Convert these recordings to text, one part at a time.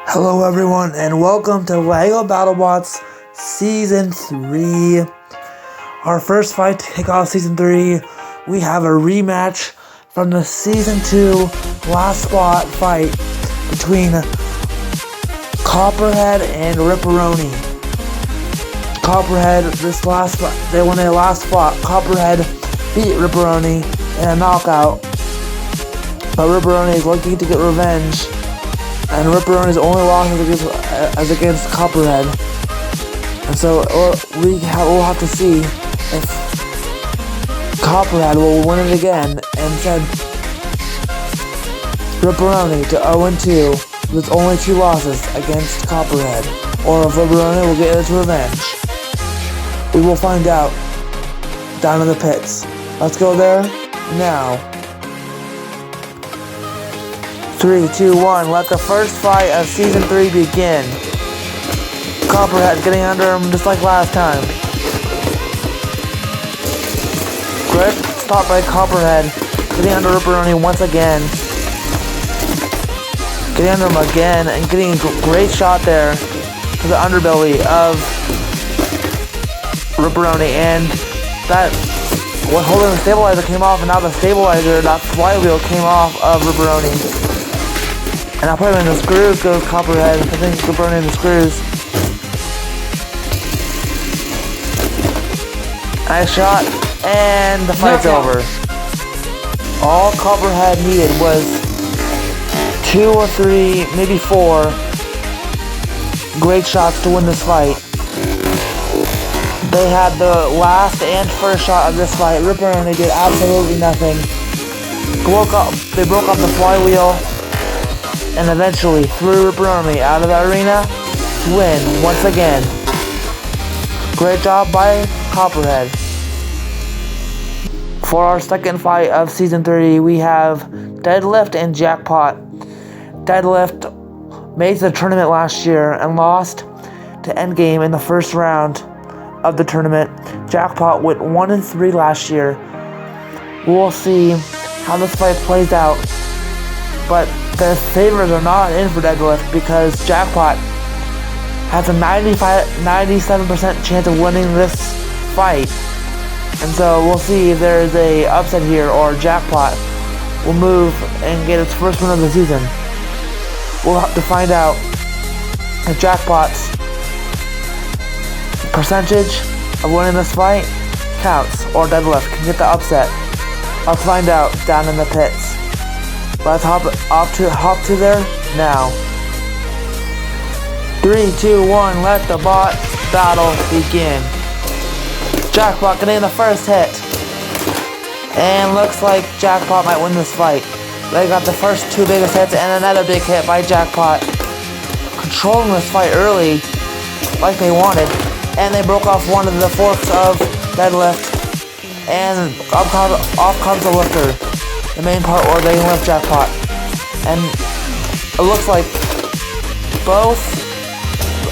Hello everyone and welcome to LEGO BattleBots Season 3. Our first fight to kick off Season 3, we have a rematch from the Season 2 last spot fight between Copperhead and Ripperoni. Copperhead, they won their last spot. Copperhead beat Ripperoni in a knockout, but Ripperoni is looking to get revenge. And Ripperoni's only loss is against Copperhead. And so we'll have to see if Copperhead will win it again and send Ripperoni to 0-2 with only 2 losses against Copperhead, or if Ripperoni will get its revenge. We will find out down in the pits. Let's go there now. 3, 2, 1, let the first fight of Season 3 begin. Copperhead getting under him just like last time. Great stop by Copperhead, getting under Ripperoni once again. Getting under him again and getting a great shot there to the underbelly of Ripperoni, and that holding the stabilizer came off, and now the stabilizer, that flywheel came off of Ripperoni. And I'll put him in the screws, goes Copperhead. I think Ripperoni in the screws. Nice shot, and the fight's over. All Copperhead needed was 2 or 3, maybe 4 great shots to win this fight. They had the last and first shot of this fight. Ripperoni did absolutely nothing. They broke up the flywheel and eventually threw Ripperoni out of the arena to win once again. Great job by Copperhead. For our second fight of Season 3, we have Deadlift and Jackpot. Deadlift made the tournament last year and lost to Endgame in the first round of the tournament. Jackpot went 1-3 last year. We'll see how this fight plays out, but the favors are not in for Deadlift because Jackpot has a 97% chance of winning this fight. And so we'll see if there is a upset here or Jackpot will move and get its first win of the season. We'll have to find out if Jackpot's percentage of winning this fight counts or Deadlift can get the upset. Let's find out down in the pits. Let's hop to there now. 3, 2, 1, let the bot battle begin. Jackpot getting the first hit. And looks like Jackpot might win this fight. They got the first 2 biggest hits and another big hit by Jackpot. Controlling this fight early like they wanted. And they broke off one of the forks of Deadlift. And off comes the lifter. The main part where they can lift Jackpot. And it looks like both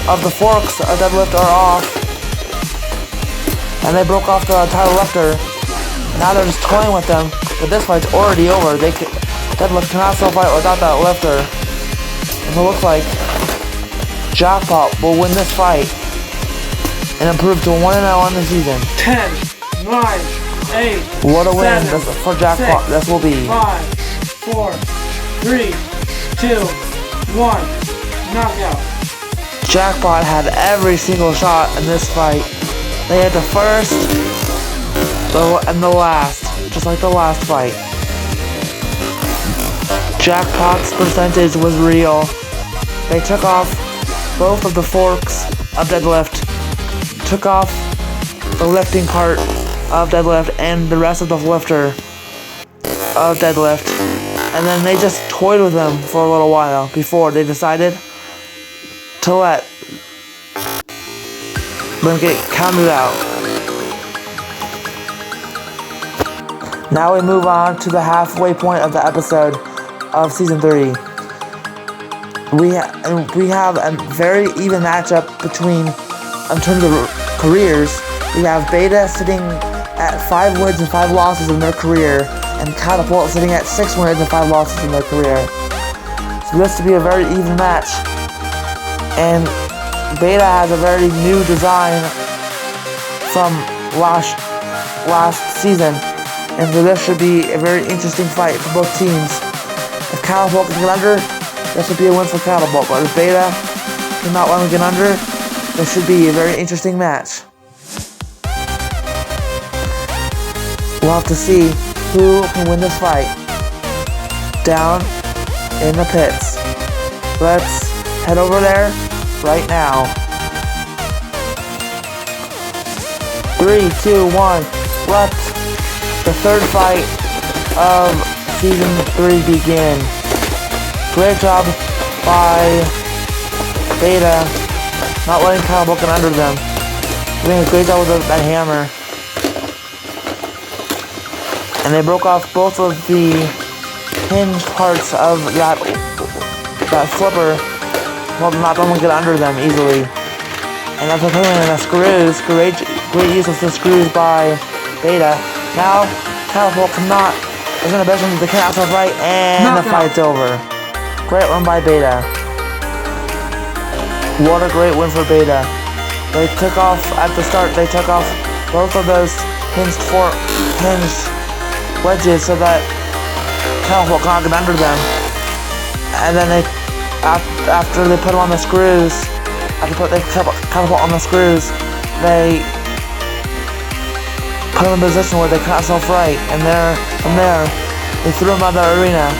of the forks of Deadlift are off. And they broke off the entire lifter. Now they're just toying with them. But this fight's already over. Deadlift cannot still fight without that lifter. And it looks like Jackpot will win this fight and improve to 1-0 on the season. 10, 9, 8, what a win 7, for Jackpot 6, this will be. 5, 4, 3, 2, 1, knockout. Jackpot had every single shot in this fight. They had the first and the last, just like the last fight. Jackpot's percentage was real. They took off both of the forks of Deadlift, took off the lifting part of Deadlift and the rest of the lifter of Deadlift, and then they just toyed with them for a little while before they decided to let them get counted out. Now we move on to the halfway point of the episode of Season 3. We have a very even matchup in terms of careers. We have Beta sitting at 5 wins and 5 losses in their career, and Catapult sitting at 6 wins and 5 losses in their career. So this to be a very even match. And Beta has a very new design from last season. And so this should be a very interesting fight for both teams. If Catapult can get under, this would be a win for Catapult. But if Beta cannot let him get under, this should be a very interesting match. We'll have to see who can win this fight down in the pits. Let's head over there right now. 3, 2, 1. Let the third fight of Season 3 begin. Great job by Beta not letting Catapult get under them. Doing a great job with that hammer. And they broke off both of the hinged parts of that flipper. Well, not letting them get under them easily. And after putting in the screws, great use of the screws by Beta. Now, Catapult is in a position to get outside right, and the fight's over. Great win by Beta. What a great win for Beta. They took off, at the start, they took off both of those hinged wedges so that Catapult can't get under them. And then after they put them on the screws, after they put Catapult on the screws, they put them in a position where they caught self-right, and from there, they threw him out of the arena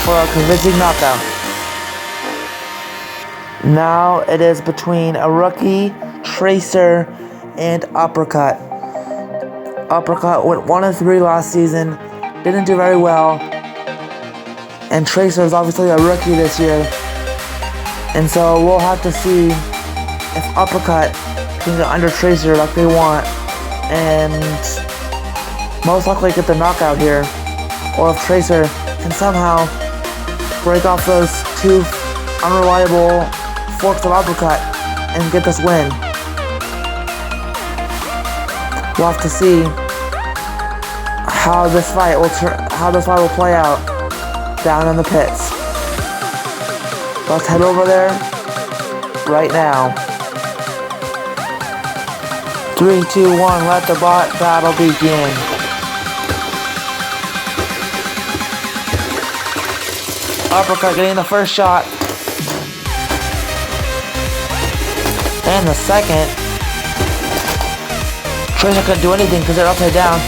for a convincing knockout. Now it is between a rookie, Tracer, and Uppercut. Uppercut went 1-3 last season, didn't do very well, and Tracer is obviously a rookie this year, and so we'll have to see if Uppercut can get under Tracer like they want, and most likely get the knockout here, or if Tracer can somehow break off those two unreliable forks of Uppercut and get this win. We'll have to see how this fight will play out down in the pits. Let's head over there right now. 3, 2, 1, let the bot battle begin. Uppercut getting the first shot. And the second. Tracer couldn't do anything because they're upside down.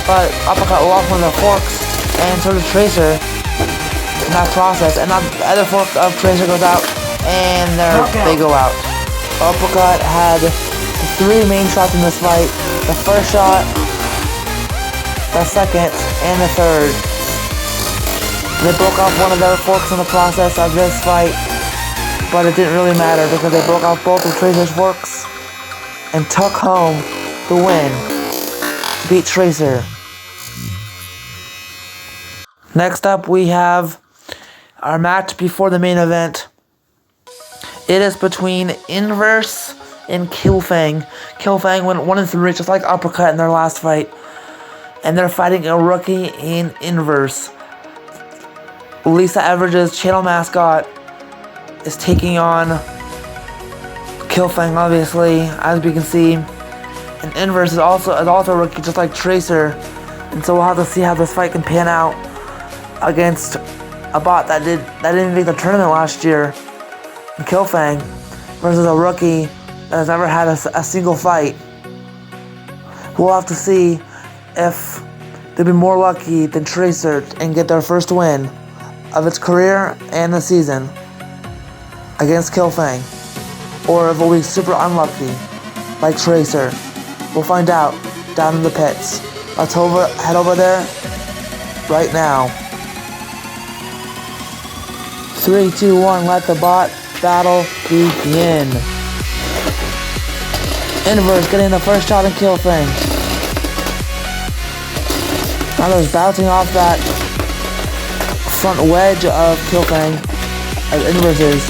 But Uppercut lost one of the forks, and so does Tracer in that process. And now the other fork of Tracer goes out, and they go out. Uppercut had 3 main shots in this fight. The first shot, the second, and the third. They broke off one of their forks in the process of this fight, but it didn't really matter because they broke off both of Tracer's forks and took home the win. Beat Tracer. Next up, we have our match before the main event. It is between Inverse and Killfang. Killfang went 1-3, just like Uppercut in their last fight. And they're fighting a rookie in Inverse. Lisa Everages, channel mascot, is taking on Killfang, obviously, as we can see. And Inverse is also a rookie, just like Tracer. And so we'll have to see how this fight can pan out against a bot that didn't make the tournament last year. And Killfang versus a rookie that has never had a single fight. We'll have to see if they'll be more lucky than Tracer and get their first win of its career and the season against Killfang, or if we'll be super unlucky like Tracer. We'll find out down in the pits. Let's head over there right now. 3, 2, 1, let the bot battle begin. Inverse getting the first shot in Killfang. Now there's bouncing off that front wedge of Killfang, as Inverse is.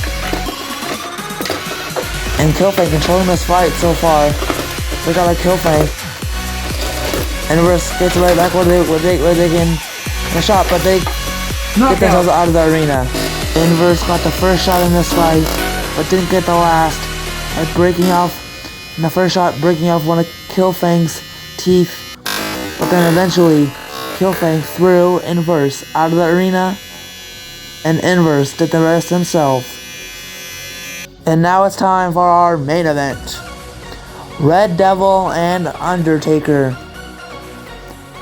And Killfang controlling this fight so far. Look at Killfang. Inverse gets right back where they can get a shot, but they get themselves out of the arena. Inverse got the first shot in this fight, but didn't get the last. By breaking off, in the first shot, breaking off one of Killfang's teeth. But then eventually, Killfang threw Inverse out of the arena, and Inverse did the rest himself. And now it's time for our main event. Red Devil and Undertaker.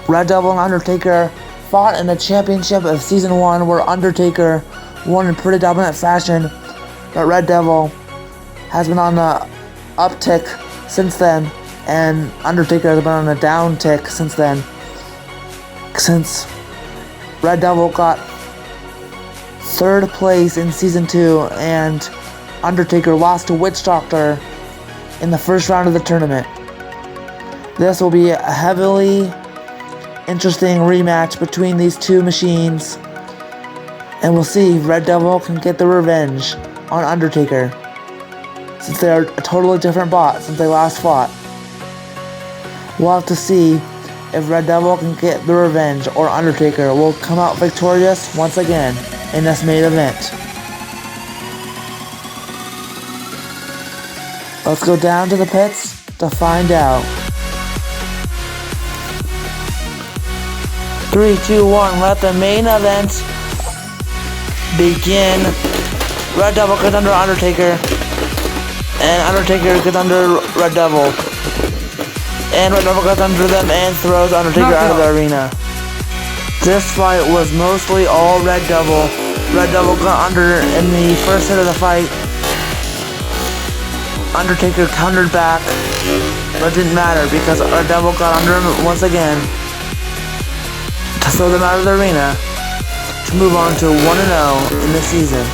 Red Devil and Undertaker fought in the championship of Season 1 where Undertaker won in pretty dominant fashion, but Red Devil has been on the uptick since then, and Undertaker has been on a downtick since then. Since Red Devil got 3rd place in Season 2 and Undertaker lost to Witch Doctor in the first round of the tournament. This will be a heavily interesting rematch between these two machines, and we'll see if Red Devil can get the revenge on Undertaker, since they are a totally different bot since they last fought. We'll have to see if Red Devil can get the revenge or Undertaker will come out victorious once again in this main event. Let's go down to the pits to find out. 3, 2, 1, let the main event begin. Red Devil gets under Undertaker, and Undertaker gets under Red Devil. And Red Devil gets under them and throws Undertaker out of the arena. This fight was mostly all Red Devil. Red Devil got under in the first hit of the fight. Undertaker countered back, but it didn't matter because Red Devil got under him once again to throw them out of the arena to move on to 1-0 in the season.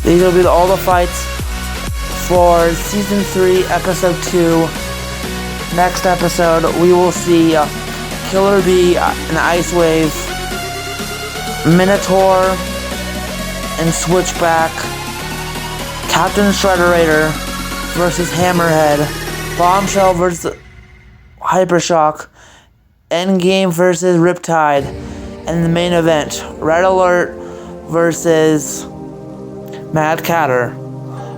These will be all the fights for Season 3, Episode 2. Next episode, we will see Killer Bee and Ice Wave, Minotaur and Switchback, Captain Shredderator versus Hammerhead, Bombshell versus Hypershock, Endgame versus Riptide, and the main event, Red Alert versus Mad Catter.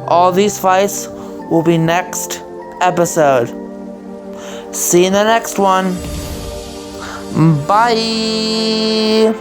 All these fights will be next episode. See you in the next one. Bye!